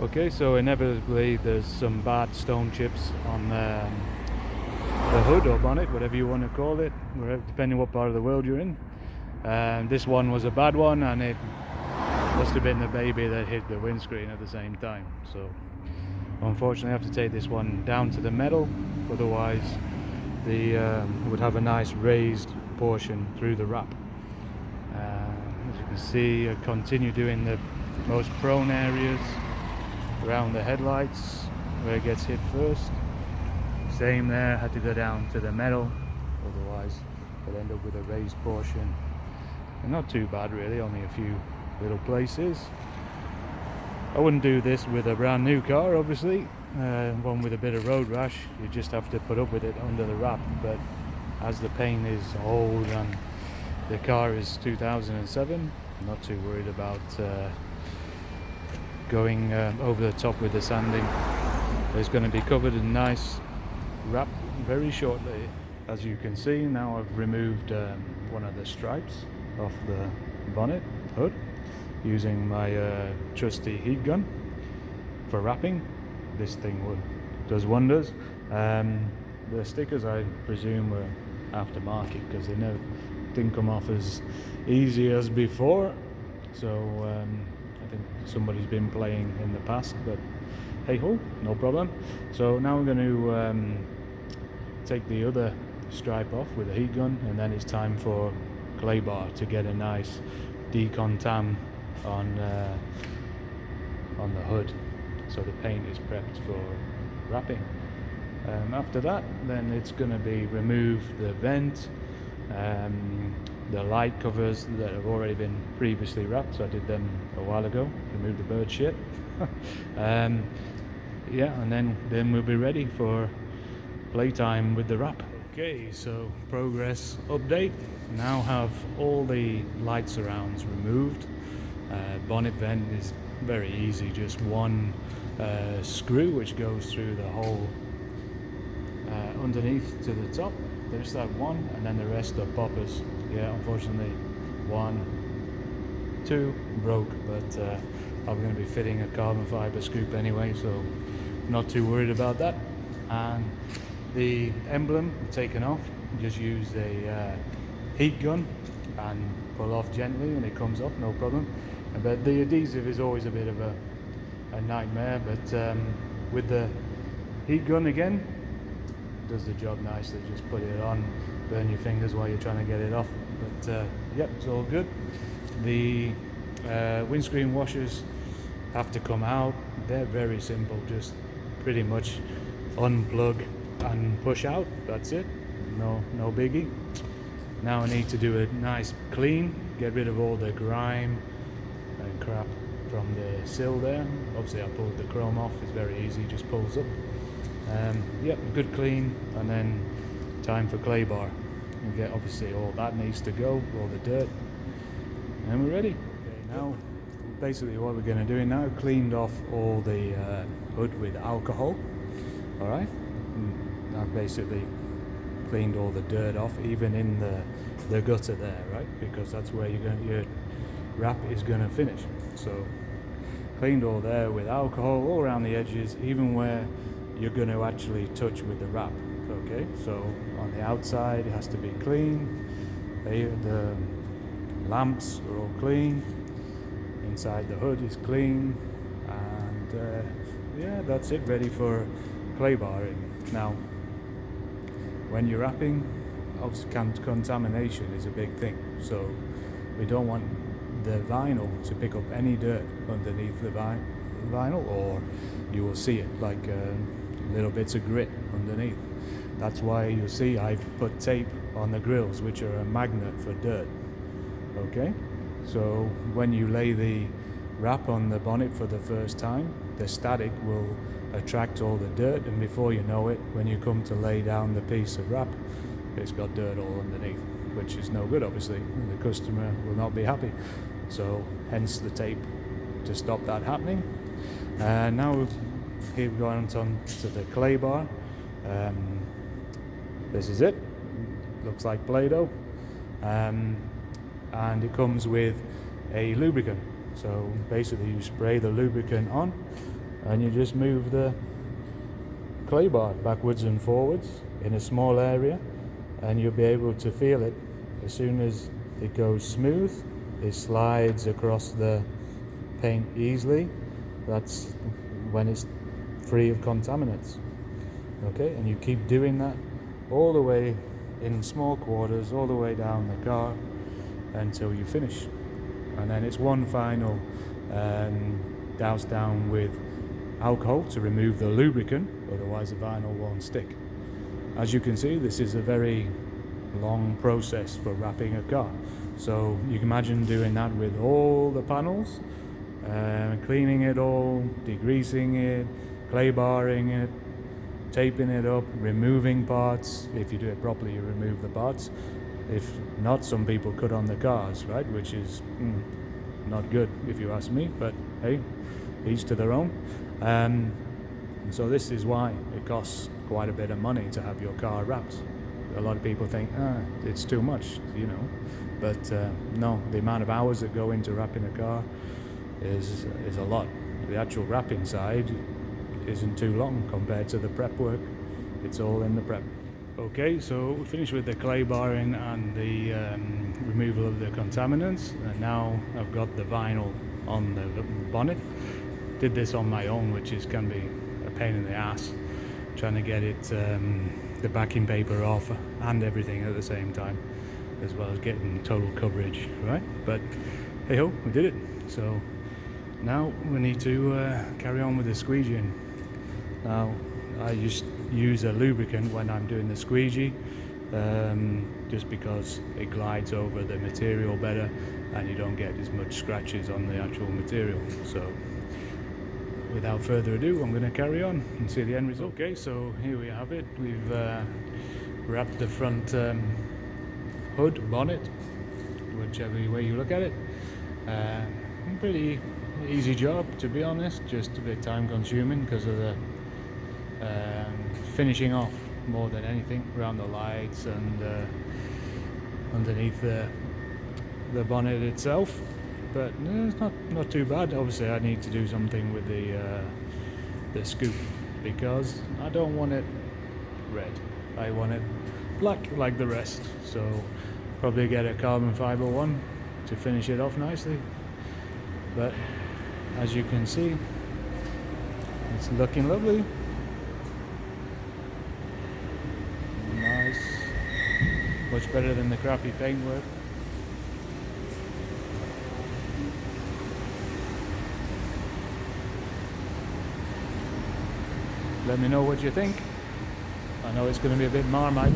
Okay, so inevitably there's some bad stone chips on the hood or bonnet, whatever you want to call it, depending what part of the world you're in. This one was a bad one, and it must have been the baby that hit the windscreen at the same time. So unfortunately I have to take this one down to the metal, otherwise it would have a nice raised portion through the wrap. As you can see, I continue doing the most prone areas around the headlights where it gets hit first. Same there, had to go down to the metal, otherwise I'd end up with a raised portion. And not too bad really, only a few little places. I wouldn't do this with a brand new car, obviously. One with a bit of road rash, you just have to put up with it under the wrap. But as the paint is old and the car is 2007, I'm not too worried about going over the top with the sanding. It's going to be covered in nice wrap very shortly. As you can see, now I've removed one of the stripes off the bonnet hood using my trusty heat gun for wrapping. This thing does wonders. The stickers I presume were aftermarket because they didn't come off as easy as before, so I think somebody's been playing in the past, but hey ho, no problem. So now I'm going to take the other stripe off with a heat gun, and then it's time for claybar to get a nice decontam on the hood, so the paint is prepped for wrapping. After that, then it's going to be remove the vent, the light covers that have already been previously wrapped, so I did them a while ago, remove the bird shit. Yeah, and then we'll be ready for playtime with the wrap. Okay, so progress update. Now have all the light surrounds removed. Bonnet vent is very easy, just one screw which goes through the hole underneath to the top. There's that one, and then the rest are poppers. Yeah, unfortunately 1, 2 broke, but I'm going to be fitting a carbon fiber scoop anyway, so not too worried about that. And the emblem taken off, just use a heat gun and pull off gently and it comes off, no problem. But the adhesive is always a bit of a nightmare, but with the heat gun again, does the job nicely. Just put it on, burn your fingers while you're trying to get it off, but yep, it's all good. The windscreen washers have to come out. They're very simple, just pretty much unplug and push out, that's it, no biggie. Now I need to do a nice clean, get rid of all the grime and crap from the sill there. Obviously I pulled the chrome off, it's very easy, just pulls up. Yep, good clean, and then time for claybar. You get, obviously all that needs to go, all the dirt, and we're ready. Okay, now basically what we're going to do now, cleaned off all the hood with alcohol. Alright, I've basically cleaned all the dirt off, even in the gutter there, right, because that's where your wrap is going to finish. So cleaned all there with alcohol, all around the edges, even where you're going to actually touch with the wrap. Okay, so on the outside it has to be clean, the lamps are all clean, inside the hood is clean, and yeah, that's it, ready for claybarring. Now when you're wrapping, obviously contamination is a big thing, so we don't want the vinyl to pick up any dirt underneath the vinyl, or you will see it like little bits of grit underneath. That's why you'll see I've put tape on the grills, which are a magnet for dirt. Okay, so when you lay the wrap on the bonnet for the first time, the static will attract all the dirt, and before you know it, when you come to lay down the piece of wrap, it's got dirt all underneath, which is no good, obviously. The customer will not be happy, so hence the tape to stop that happening. Now we'll keep going on to the claybar. This is it, looks like Play-Doh, and it comes with a lubricant. So basically you spray the lubricant on, and you just move the clay bar backwards and forwards in a small area, and you'll be able to feel it. As soon as it goes smooth, it slides across the paint easily. That's when it's free of contaminants. Okay, and you keep doing that all the way in small quarters, all the way down the car until you finish. And then it's one final douse down with alcohol to remove the lubricant, otherwise the vinyl won't stick. As you can see, this is a very long process for wrapping a car. So you can imagine doing that with all the panels, cleaning it all, degreasing it, clay barring it, taping it up, removing parts. If you do it properly, you remove the parts. If not, some people cut on the cars, right? Which is not good if you ask me, but hey, each to their own. So this is why it costs quite a bit of money to have your car wrapped. A lot of people think, it's too much, you know, but no, the amount of hours that go into wrapping a car is a lot. The actual wrapping side isn't too long compared to the prep work. It's all in the prep. Okay, so we finished with the clay barring and the removal of the contaminants, and now I've got the vinyl on the bonnet. Did this on my own, which can be a pain in the ass, trying to get it the backing paper off and everything at the same time, as well as getting total coverage, right? But hey ho, we did it. So now we need to carry on with the squeegeeing. Now I just use a lubricant when I'm doing the squeegee, just because it glides over the material better and you don't get as much scratches on the actual material. So without further ado, I'm going to carry on and see the end result. Okay, so here we have it. We've wrapped the front hood, bonnet, whichever way you look at it. Pretty easy job, to be honest, just a bit time consuming because of the finishing off more than anything around the lights and underneath the bonnet itself. But it's not too bad. Obviously I need to do something with the scoop because I don't want it red, I want it black like the rest. So probably get a carbon fiber one to finish it off nicely. But as you can see, it's looking lovely. Nice, much better than the crappy paintwork. Let me know what you think. I know it's going to be a bit Marmite.